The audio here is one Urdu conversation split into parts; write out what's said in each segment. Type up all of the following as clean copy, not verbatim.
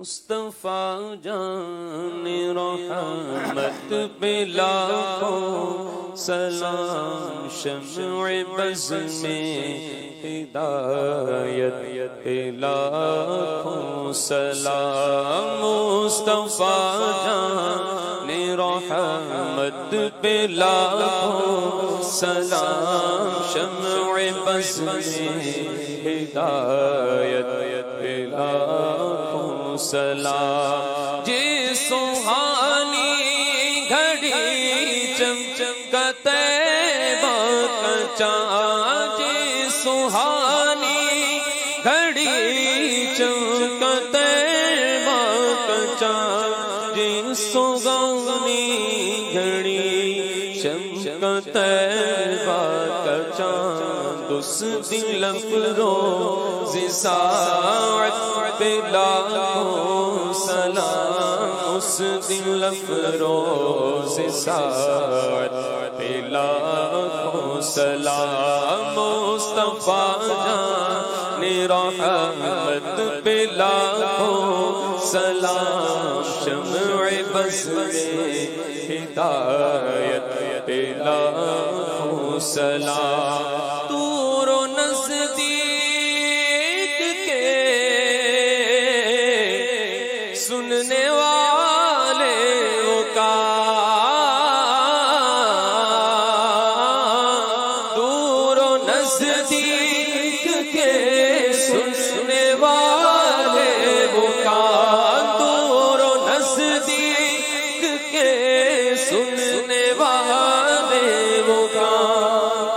مصطفیٰ جان رحمت پہ لاکھوں سلام، شمع بز میں ہدایت پہ لاکھوں سلام، مصطفیٰ جان رحمت پہ لاکھوں سلام، شمع بز میں ہدایت پہ لاکھوں سلام۔ جی سہانی گھڑی چمچمکتے کا چاند، جی سہانی گھڑی چمکتے کا چاند، جی سہانی گھڑی چمکتے کا چاند، اس دل افروز ساعت پہ لاکھوں سلام، اس دل افروز ساعت پہ لاکھوں سلام، مصطفیٰ جان رحمت پہ لاکھوں سلام، شمع بز میں ہدایت پہ لاکھوں سلام۔ دور و نزدیک کے سننے والے کا، دور و نزدیک کے سننے والے کا، دور و نزدیک کے سننے والے کا،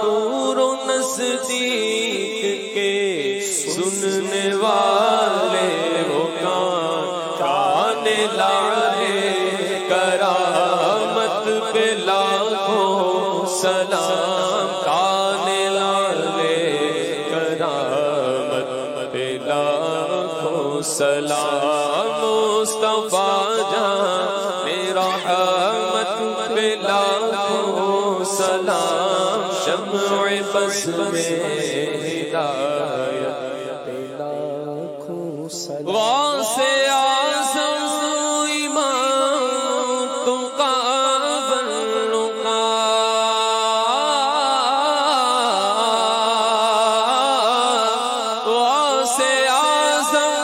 دور و نزدیک کے سننے والے کان لائے کرامت پہ لاکھوں سلام، کان لائے کرامت پہ لاکھوں سلام، مصطفیٰ جان رحمت پہ لاکھوں سلام، شمع بز میں ہدایت پہ لاکھوں سلام۔ واسع اعظم امام تقی والنقی، واسع اعظم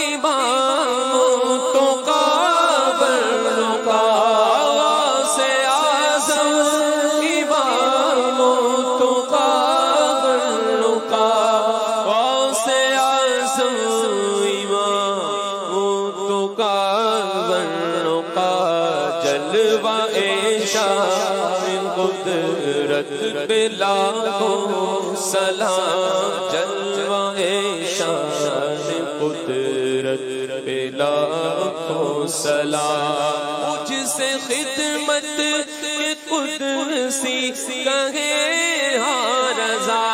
امام تقی والنقی، واسع اعظم امام تقی والنقی، واسع اعظم جلوہ شان قدرت پہ لاکھوں سلام، جلوہ شان قدرت پہ لاکھوں سلام، مجھ سے خدمت کے قدسی کہے ہاں رضا،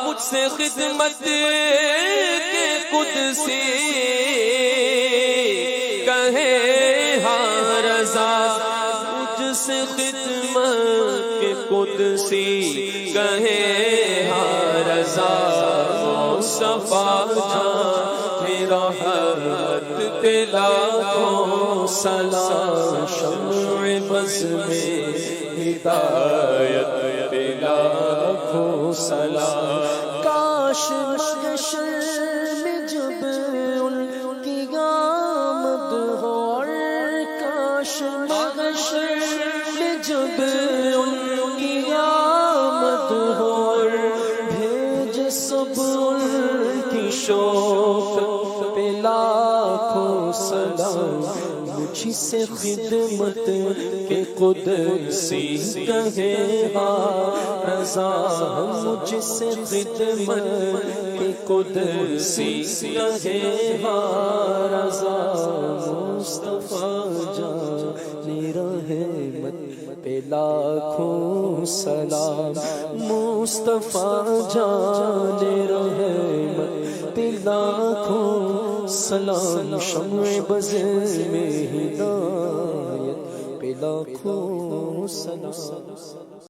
مجھ سے خدمت کے قدسی کہے ہاں رضا، مجھ سے خدمت کے قدسی کہے ہاں رضا، مصطفیٰ جان رحمت پہ لاکھوں سلام، شمع بز میں ہدایت پہ لاکھوں سلام۔ کاش محشر میں جب ان کی آمد ہو، اور کاش محشر میں جب ان کی آمد ہو، اور بھیج سب ان کی شوق پہ لاکھوں سلام، مجھ سے خدمت کے قدسی کہے ہاں رضا، مجھ سے خدمت کے قدسی کہے ہاں رضا، مصطفیٰ جان رحمت پہ لاکھوں سلام، مصطفیٰ جان رحمت پہ لاکھوں سلام، شمع بز میں ہدایت پہ لاکھوں سلام۔